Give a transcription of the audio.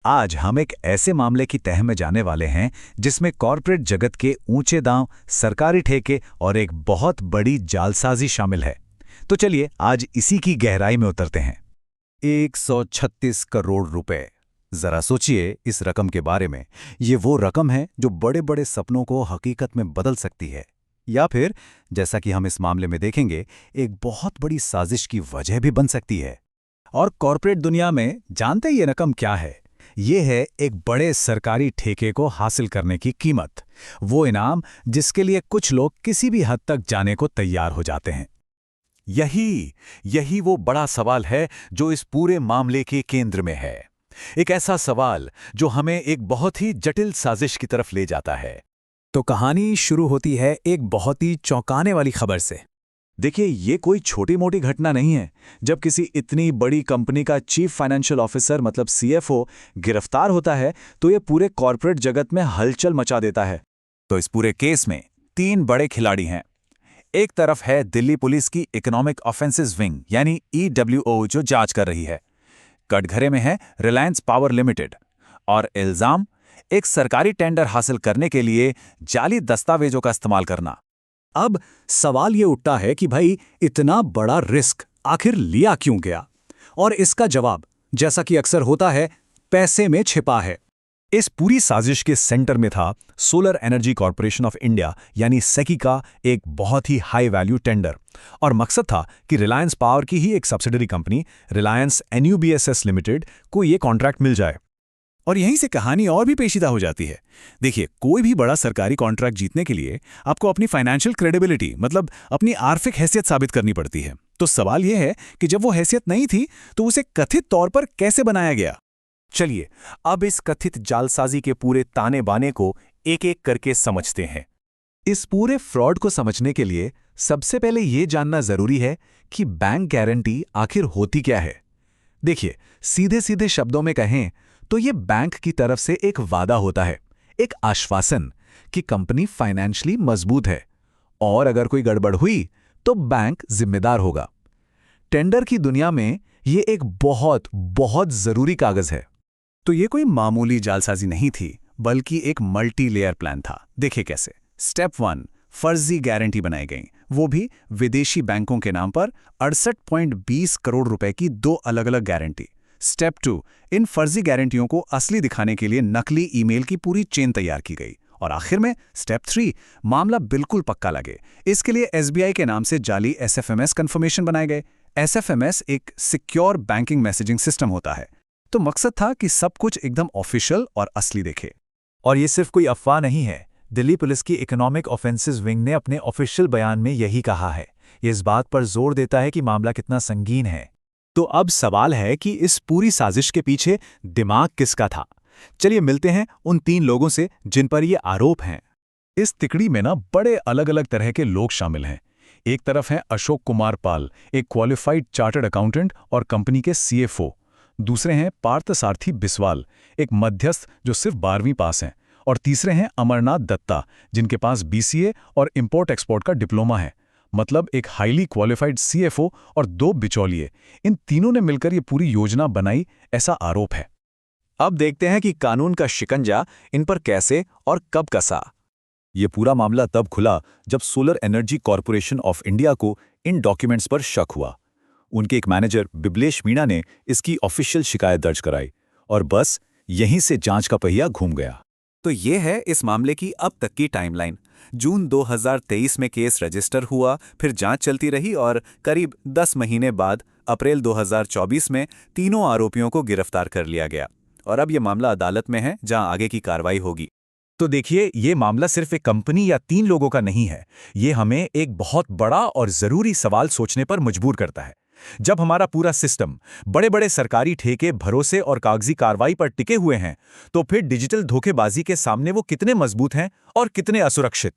आज हम एक ऐसे मामले की तह में जाने वाले हैं जिसमें कॉरपोरेट जगत के ऊंचे दांव, सरकारी ठेके और एक बहुत बड़ी जालसाजी शामिल है। तो चलिए आज इसी की गहराई में उतरते हैं। 136 करोड़ रुपए। जरा सोचिए इस रकम के बारे में। ये वो रकम है जो बड़े बड़े सपनों को हकीकत में बदल सकती है, या फिर जैसा कि हम इस मामले में देखेंगे, एक बहुत बड़ी साजिश की वजह भी बन सकती है। और कॉरपोरेट दुनिया में जानते ये रकम क्या है? ये है एक बड़े सरकारी ठेके को हासिल करने की कीमत, वो इनाम जिसके लिए कुछ लोग किसी भी हद तक जाने को तैयार हो जाते हैं। यही वो बड़ा सवाल है जो इस पूरे मामले के केंद्र में है। एक ऐसा सवाल जो हमें एक बहुत ही जटिल साजिश की तरफ ले जाता है। तो कहानी शुरू होती है एक बहुत ही चौंकाने वाली खबर से। देखिए, ये कोई छोटी मोटी घटना नहीं है। जब किसी इतनी बड़ी कंपनी का चीफ फाइनेंशियल ऑफिसर मतलब सीएफओ गिरफ्तार होता है तो ये पूरे कॉरपोरेट जगत में हलचल मचा देता है। तो इस पूरे केस में 3 बड़े खिलाड़ी हैं। एक तरफ है दिल्ली पुलिस की इकोनॉमिक ऑफेंसेस विंग यानी EWO, जो जांच कर रही है। कटघरे में है रिलायंस पावर लिमिटेड, और इल्जाम एक सरकारी टेंडर हासिल करने के लिए जाली दस्तावेजों का इस्तेमाल करना। अब सवाल ये उठता है कि भाई, इतना बड़ा रिस्क आखिर लिया क्यों गया? और इसका जवाब, जैसा कि अक्सर होता है, पैसे में छिपा है। इस पूरी साजिश के सेंटर में था solar energy corporation of India यानी सेकी का एक बहुत ही हाई वैल्यू टेंडर। और मकसद था कि रिलायंस पावर की ही एक subsidiary company Reliance NUBSS limited को ये कॉन्ट्रैक्ट मिल जाए। और यहीं से कहानी और भी पेचीदा हो जाती है। देखिए, कोई भी बड़ा सरकारी कॉन्ट्रैक्ट जीतने के लिए आपको अपनी फाइनेंशियल क्रेडिबिलिटी मतलब अपनी आर्थिक हैसियत साबित करनी पड़ती है। तो सवाल यह है कि जब वो हैसियत नहीं थी तो उसे कथित तौर पर कैसे बनाया गया? चलिए अब इस कथित जालसाजी के पूरे ताने बाने को एक एक करके समझते हैं। इस पूरे फ्रॉड को समझने के लिए सबसे पहले ये जानना जरूरी है कि बैंक गारंटी आखिर होती क्या है। देखिए, सीधे सीधे शब्दों में कहें तो ये बैंक की तरफ से एक वादा होता है, एक आश्वासन कि कंपनी फाइनेंशियली मजबूत है और अगर कोई गड़बड़ हुई तो बैंक जिम्मेदार होगा। टेंडर की दुनिया में ये एक बहुत बहुत जरूरी कागज है। तो ये कोई मामूली जालसाजी नहीं थी, बल्कि एक मल्टी लेयर प्लान था। देखिए कैसे। स्टेप 1, फर्जी गारंटी बनाई गई, वो भी विदेशी बैंकों के नाम पर 68.20 करोड़ रुपए की 2 अलग अलग गारंटी। स्टेप 2, इन फर्जी गारंटियों को असली दिखाने के लिए नकली ईमेल की पूरी चेन तैयार की गई। और आखिर में स्टेप 3, मामला बिल्कुल पक्का लगे, इसके लिए SBI के नाम से जाली SFMS कन्फर्मेशन बनाए गए। SFMS एक सिक्योर बैंकिंग मैसेजिंग सिस्टम होता है। तो मकसद था कि सब कुछ एकदम ऑफिशियल और असली दिखे। और ये सिर्फ कोई अफवाह नहीं है। दिल्ली पुलिस की इकोनॉमिक ऑफेंसेस विंग ने अपने ऑफिशियल बयान में यही कहा है। ये इस बात पर जोर देता है कि मामला कितना संगीन है। तो अब सवाल है कि इस पूरी साजिश के पीछे दिमाग किसका था? चलिए मिलते हैं उन 3 लोगों से जिन पर ये आरोप हैं। इस तिकड़ी में ना बड़े अलग अलग तरह के लोग शामिल हैं। एक तरफ हैं अशोक कुमार पाल, एक क्वालिफाइड चार्टर्ड अकाउंटेंट और कंपनी के CFO। दूसरे हैं पार्थसारथी बिस्वाल, एक मध्यस्थ जो सिर्फ 12वीं पास हैं। और तीसरे हैं अमरनाथ दत्ता, जिनके पास BCA और इंपोर्ट एक्सपोर्ट का डिप्लोमा है। मतलब एक हाईली क्वालिफाइड CFO और 2 बिचौलिए। इन तीनों ने मिलकर ये पूरी योजना बनाई, ऐसा आरोप है। अब देखते हैं कि कानून का शिकंजा इन पर कैसे और कब कसा। ये पूरा मामला तब खुला जब solar energy corporation of India को इन डॉक्यूमेंट्स पर शक हुआ। उनके एक मैनेजर बिबलेश मीणा ने इसकी ऑफिशियल शिकायत दर्ज कराई और बस यहीं से जांच का पहिया घूम गया। तो ये है इस मामले की अब तक की टाइमलाइन। जून 2023 में केस रजिस्टर हुआ, फिर जांच चलती रही और करीब 10 महीने बाद अप्रैल 2024 में तीनों आरोपियों को गिरफ्तार कर लिया गया। और अब ये मामला अदालत में है, जहां आगे की कार्रवाई होगी। तो देखिए, ये मामला सिर्फ एक कंपनी या 3 लोगों का नहीं है। ये हमें एक बहुत बड़ा और जरूरी सवाल सोचने पर मजबूर करता है। जब हमारा पूरा सिस्टम बड़े बड़े सरकारी ठेके, भरोसे और कागजी कार्रवाई पर टिके हुए हैं, तो फिर डिजिटल धोखेबाजी के सामने वो कितने मजबूत हैं और कितने असुरक्षित।